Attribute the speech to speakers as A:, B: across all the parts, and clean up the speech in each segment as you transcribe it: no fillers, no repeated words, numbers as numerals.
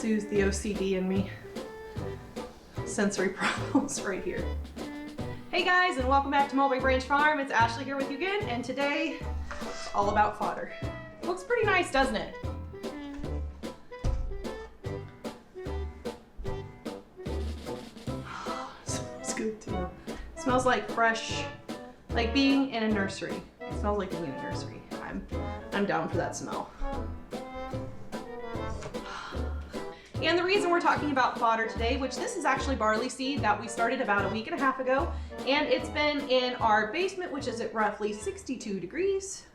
A: soothes the OCD in me. Sensory problems right here. Hey guys, and welcome back to Mulberry Branch Farm. It's Ashley here with you again, and today it's all about fodder. Looks pretty nice, doesn't it? Smells good too. It smells like fresh, like being in a nursery. It smells like being in a nursery. I'm down for that smell. And the reason we're talking about fodder today, which this is actually barley seed that we started about a week and a half ago, and it's been in our basement, which is at roughly 62 degrees,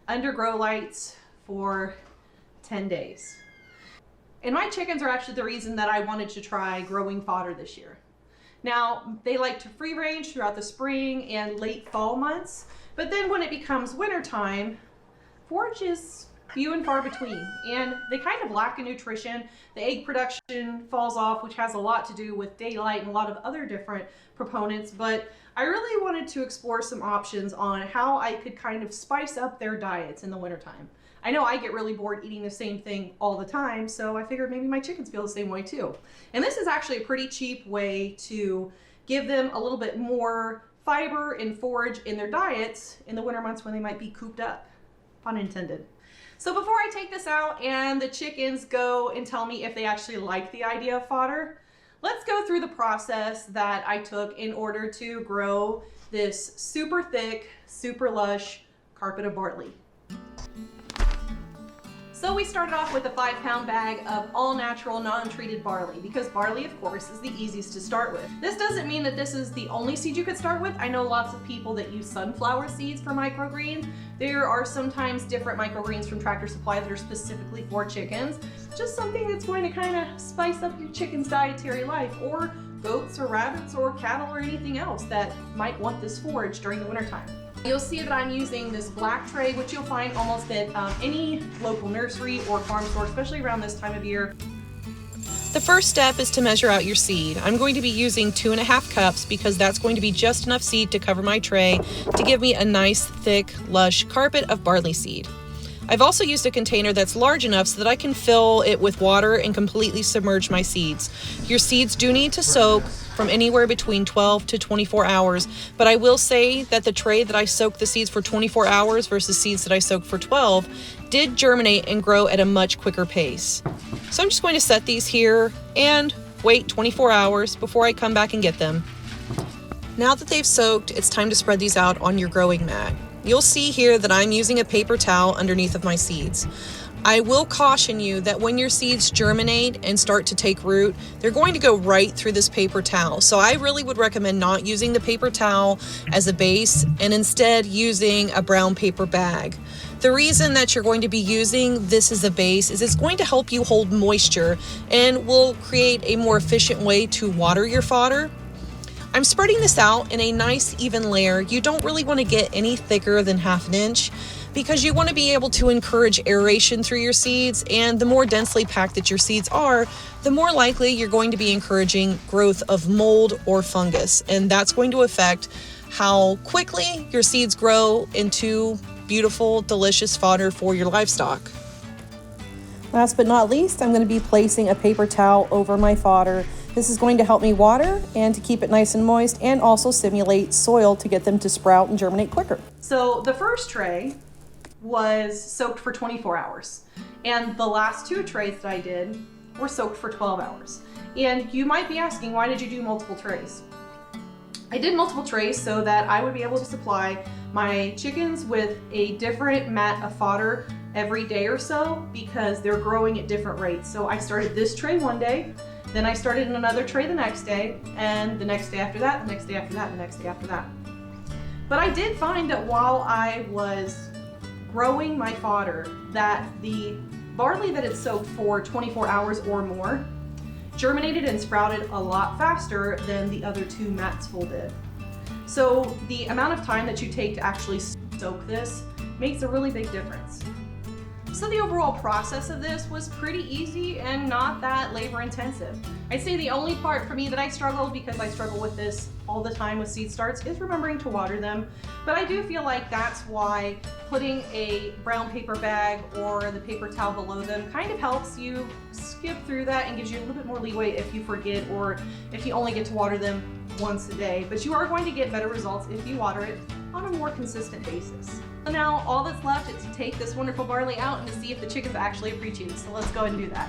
A: under grow lights for 10 days. And my chickens are actually the reason that I wanted to try growing fodder this year. Now, they like to free range throughout the spring and late fall months, but then when it becomes winter time, forage is few and far between, and they kind of lack in nutrition. The egg production falls off, which has a lot to do with daylight and a lot of other different proponents, but I really wanted to explore some options on how I could kind of spice up their diets in the wintertime. I know I get really bored eating the same thing all the time, so I figured maybe my chickens feel the same way too. And this is actually a pretty cheap way to give them a little bit more fiber and forage in their diets in the winter months when they might be cooped up. Pun intended. So before I take this out and the chickens go and tell me if they actually like the idea of fodder, let's go through the process that I took in order to grow this super thick, super lush carpet of barley. So we started off with a 5-pound bag of all natural, non-treated barley, because barley, of course, is the easiest to start with. This doesn't mean that this is the only seed you could start with. I know lots of people that use sunflower seeds for microgreens. There are sometimes different microgreens from Tractor Supply that are specifically for chickens. Just something that's going to kind of spice up your chicken's dietary life, or goats or rabbits or cattle or anything else that might want this forage during the wintertime. You'll see that I'm using this black tray, which you'll find almost at any local nursery or farm store, especially around this time of year. The first step is to measure out your seed. I'm going to be using 2.5 cups because that's going to be just enough seed to cover my tray to give me a nice, thick, lush carpet of barley seed. I've also used a container that's large enough so that I can fill it with water and completely submerge my seeds. Your seeds do need to soak from anywhere between 12 to 24 hours, but I will say that the tray that I soaked the seeds for 24 hours versus seeds that I soaked for 12 did germinate and grow at a much quicker pace. So I'm just going to set these here and wait 24 hours before I come back and get them. Now that they've soaked, it's time to spread these out on your growing mat. You'll see here that I'm using a paper towel underneath of my seeds. I will caution you that when your seeds germinate and start to take root, they're going to go right through this paper towel. So I really would recommend not using the paper towel as a base and instead using a brown paper bag. The reason that you're going to be using this as a base is it's going to help you hold moisture and will create a more efficient way to water your fodder. I'm spreading this out in a nice even layer. You don't really want to get any thicker than 1/2 inch because you want to be able to encourage aeration through your seeds, and the more densely packed that your seeds are, the more likely you're going to be encouraging growth of mold or fungus, and that's going to affect how quickly your seeds grow into beautiful, delicious fodder for your livestock. Last but not least, I'm going to be placing a paper towel over my fodder. This is going to help me water and to keep it nice and moist, and also simulate soil to get them to sprout and germinate quicker. So the first tray was soaked for 24 hours, and the last 2 trays that I did were soaked for 12 hours. And you might be asking, why did you do multiple trays? I did multiple trays so that I would be able to supply my chickens with a different mat of fodder every day or so, because they're growing at different rates. So I started this tray one day, then I started in another tray the next day, and the next day after that, the next day after that, the next day after that. But I did find that while I was growing my fodder, that the barley that had soaked for 24 hours or more germinated and sprouted a lot faster than the other 2 mats full did. So the amount of time that you take to actually soak this makes a really big difference. So the overall process of this was pretty easy and not that labor intensive. I'd say the only part for me that I struggled, because I struggle with this all the time with seed starts, is remembering to water them. But I do feel like that's why putting a brown paper bag or the paper towel below them kind of helps you skip through that and gives you a little bit more leeway if you forget or if you only get to water them once a day. But you are going to get better results if you water it on a more consistent basis. So now all that's left is to take this wonderful barley out and to see if the chickens actually appreciate it. So let's go ahead and do that.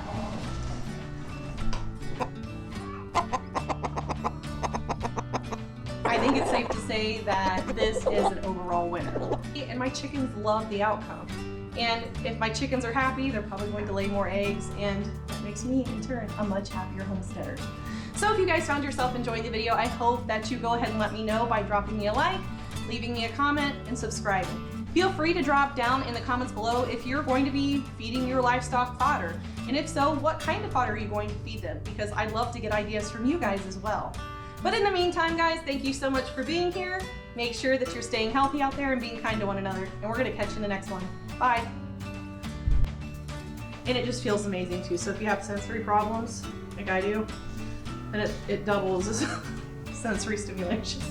A: I think it's safe to say that this is an overall winner. And my chickens love the outcome. And if my chickens are happy, they're probably going to lay more eggs, and that makes me, in turn, a much happier homesteader. So if you guys found yourself enjoying the video, I hope that you go ahead and let me know by dropping me a like, leaving me a comment, and subscribing. Feel free to drop down in the comments below if you're going to be feeding your livestock fodder. And if so, what kind of fodder are you going to feed them? Because I'd love to get ideas from you guys as well. But in the meantime, guys, thank you so much for being here. Make sure that you're staying healthy out there and being kind to one another. And we're gonna catch you in the next one. Bye. And it just feels amazing too. So if you have sensory problems, like I do, then it doubles as sensory stimulation.